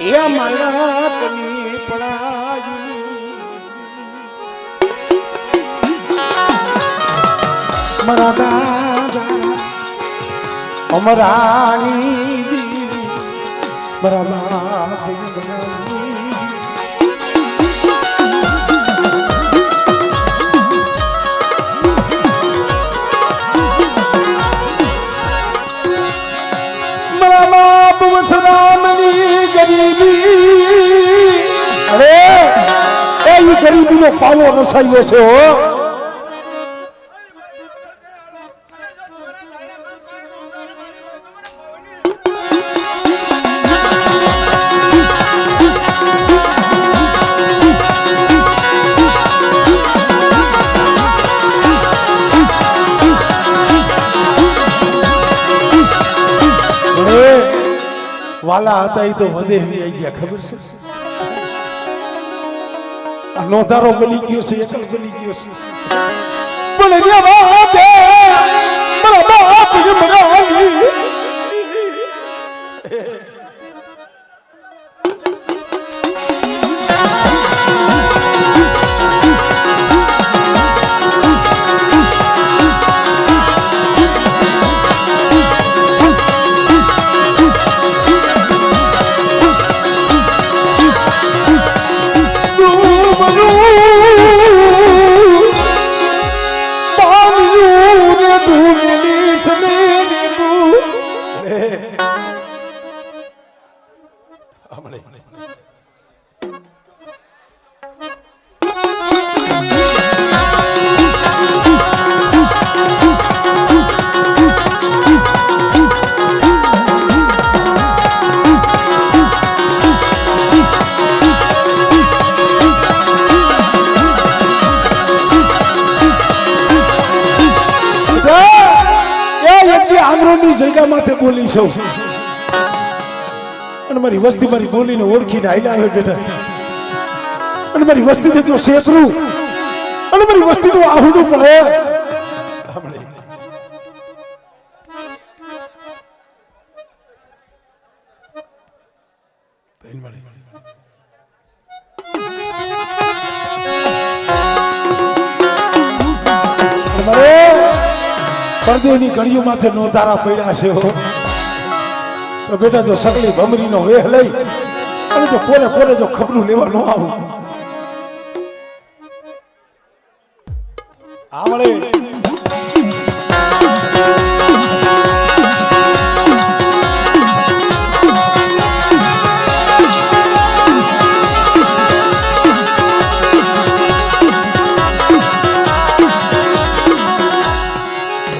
એ માણકની પડાયું મારા દાદા અમરાની દીદી મારા બાપ વસરામની ગરીબી અરે એ ગરીબીનો પાવો રસાયો છે હો વાલા હતા એ તો વધે આવી ગયા ખબર છે આ નોધારો બની ગયો છે એકલ બની ગયો છે પણ એની વાત મારા બાપ મરાવી જગ્યા માથે બોલી છું અને મારી વસ્તી મારી બોલીને ઓળખીને આયલા આવે બેટા અને મારી વસ્તી જેટલું શેતરું અને મારી વસ્તીનું આહુડું પડે પડદેની કડીઓ માથે નોધારા પડ્યા છે તો બેટા જો સગલી ભમરીનો વેહ લઈ અને જો કોને કોને જો ખબરું લેવા ન આવું આવડે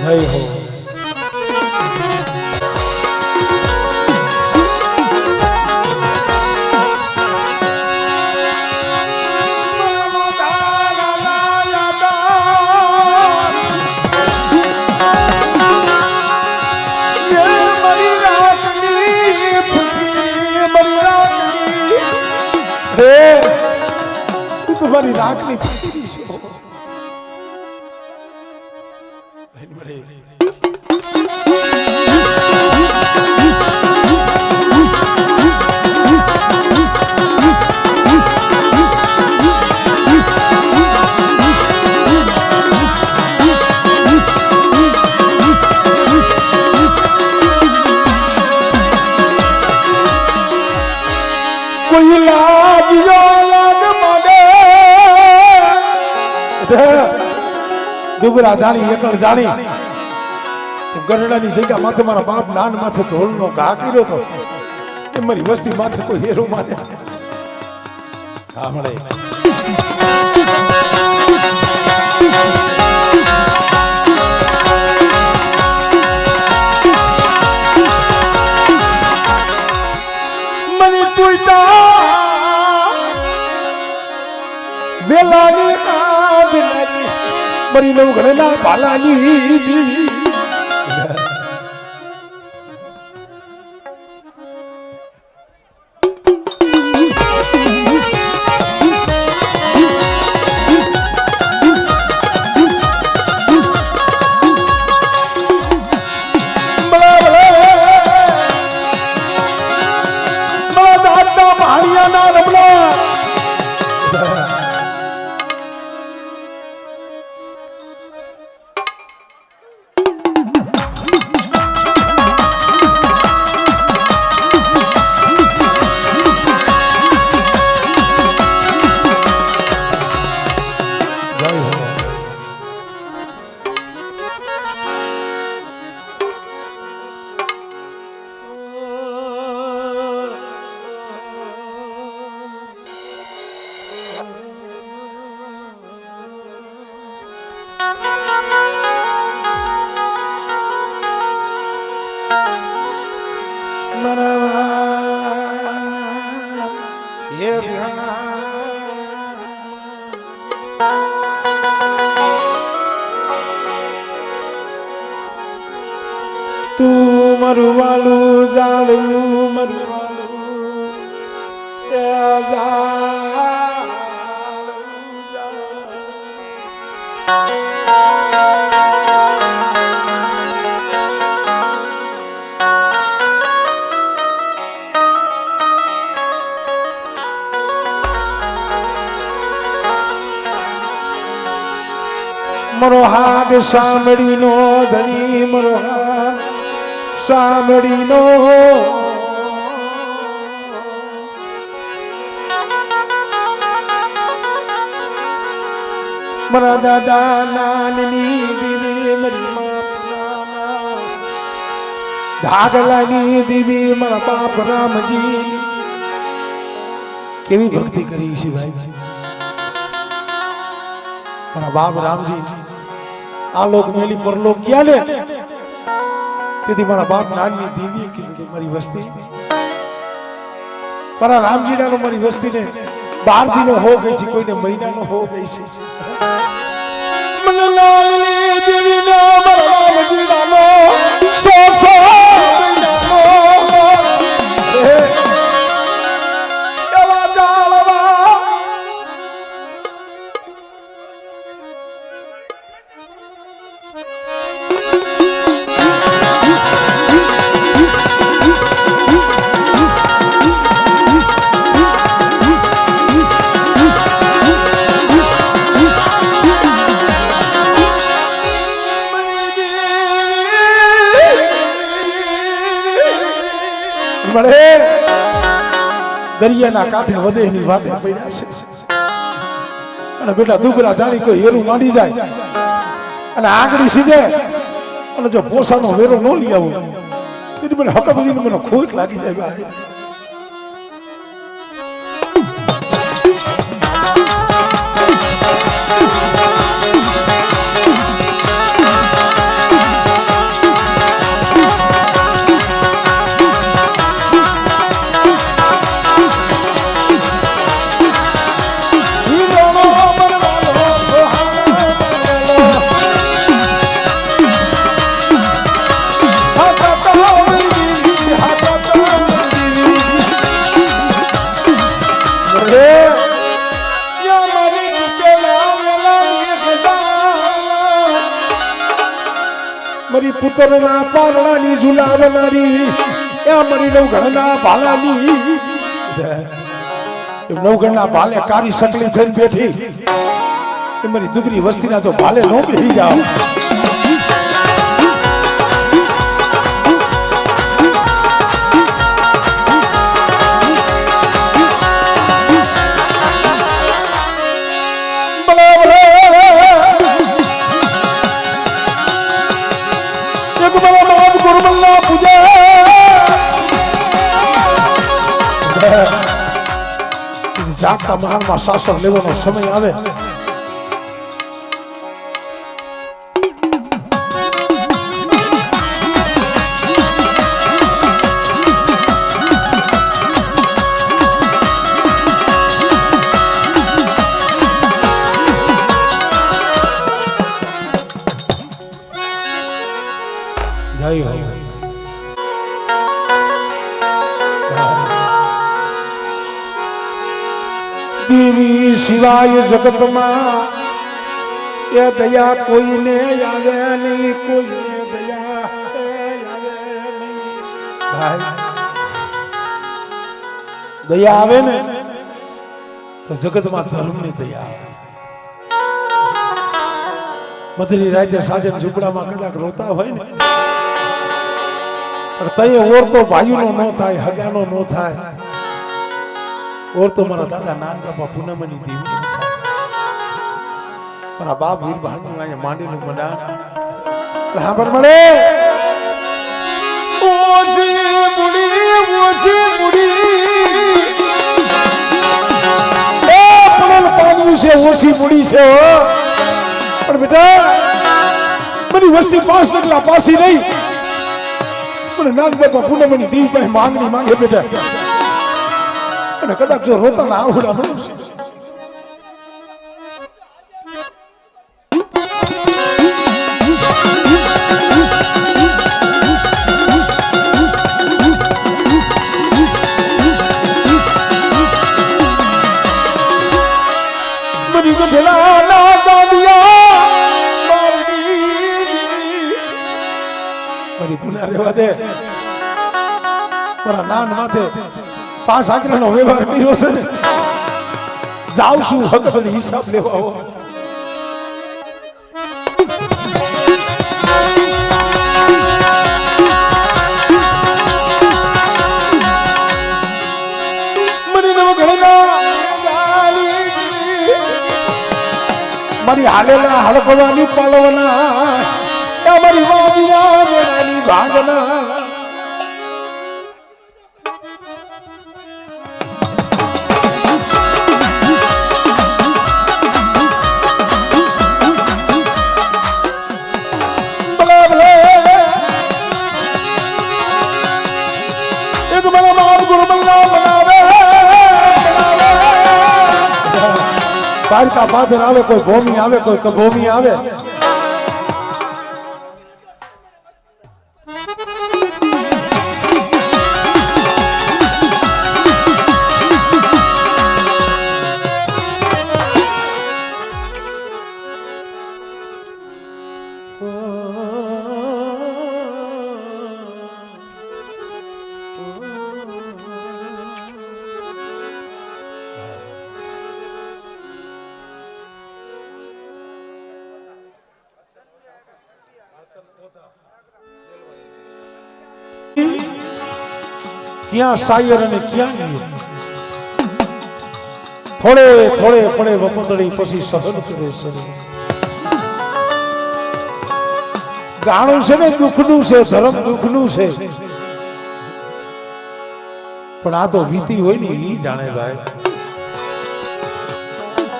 જય હો તમારી રાખની પીડી છે કોઈ લાગ્યો લાગ મને દુબરા જાણી એકલ જાણી ગરડાની જગ્યા માથે મારા બાપ નાન માથે ઢોલનો ઘા કર્યો તો એ મારી વસ્તી માથે કોઈ હેરો માથે સાંભળે મને ટૂટા વેલાની આજ લાગી મરી નવ ઘડના પાલાની હે ધ્યાન તું મારું વાલું જાળવું મારું વાલું મારો હાથ સાંભળીનો ધણી મારો હાથ સાંભળીનો મારા દાદા નાની દીવી મારી મા ધાગલાની દીવી મારા બાપ રામજી કેવી ભક્તિ કરી છે ભાઈ મારા બાપ રામજી આ લોક મેલી પરલોક ગયા ને તેથી મારા બાપ નાની દેવી કીધું મારી વસ્તી મારા રામજીના મારી વસ્તીને 12 દિનો હો ગઈ છે કોઈને મહિનાનો હો ગઈ છે મને નાની દેવી ના મારા રામજીનો સો મહિનાનો એવા જાળવા મળે દરિયાના કાંઠે વધેની વાટે પડ્યા છે અને બેટા દુગરા જાણી કોઈ હેરું માંડી જાય અને આંગળી સીધે અને જો પોસાનો વેરો ન લઈ આવું તો મને હકત મને ખોટ લાગી જાય ભાઈ મારી પુત્રના પારણાની ઝુલાવનારી એ મારી નવઘણના ભાલાની નવઘણના ભાલે કારી સકલી થઈને બેઠી એ મારી દુગરી વસ્તીના તો ભાલે નો બેહી જાવ જાગતા મહાનમાં શાસન લેવાનો સમય આવે દેવી સિવાય જગતમાં એ દયા કોઈને આવે નહીં કોઈને દયા આવે નહીં દયા આવે ને તો જગતમાં ધર્મની દયા આવે મધની રાતે સાજન ઝૂંપડામાં કદાચ રોતા હોય ને પણ તય ઓર તો ભાઈનો ન થાય હગાનો ન થાય और तो मारा दादा नान बापा पूनमनी देवी मारा बाप वीर भानु आया मांडी नु मडान हां पर मळे ओसी मुड़ी ए पड़ल पानी से ओसी मुड़ी से हो पर बेटा मेरी वस्ती 5 निकला पासी नहीं मैंने नान बापा पूनमनी देवी पे मांगनी मांगे बेटा અને કદાચ જો રોતાના આવડા મનુષ્ય રહેવા દે મારા નાન માથે 5 આંકડાનો વ્યવહાર કર્યો છે જાઉં છું હકનો હિસાબ લેવા મારી હાલેલા હડકવાની પાલવના મારી વાદિયા ભાગના પારકા પાદર આવે કોઈ ભૂમિ આવે કોઈ કભૂમિ આવે ક્યાં શાયર અને ક્યાં થોડે થોડે પડે વપંદડી પછી સહન કરે છે ગાણું છે ને દુઃખનું છે ધર્મ દુઃખનું છે પણ આ તો વીતી હોય ને એ જાણે ભાઈ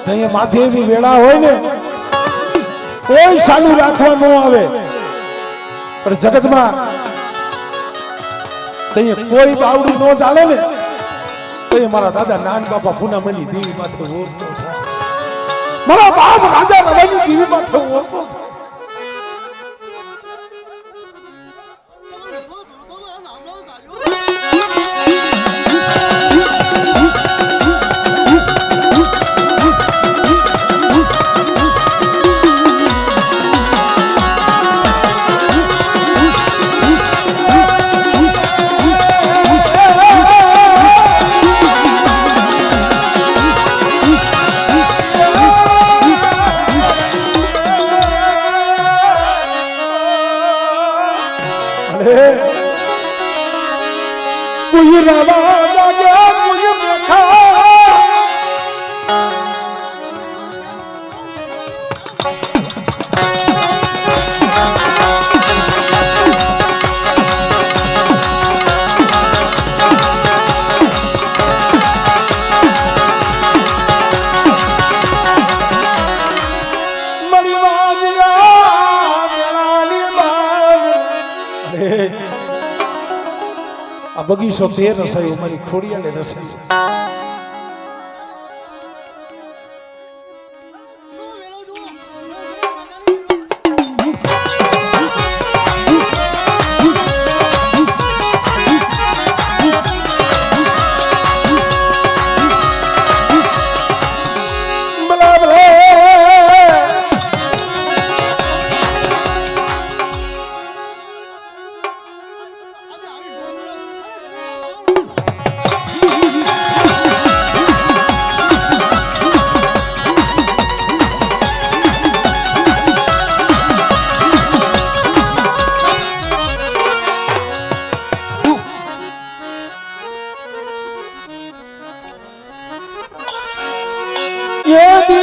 અહીંયા માથે એવી વેળા હોય ને કોઈ સાલું રાખવા ન આવે પણ જગતમાં કોઈ બાવડું ન ચાલે ને તો મારા દાદા નાન બાપા પૂનામની દેવી માથે ઓળખો મારા બાપ રાજા રવાની દેવી માથે ઓળખો कोई रवा गया कोई देखा बगीचो ते रसायो मारी खोड़ियाले रसाई ये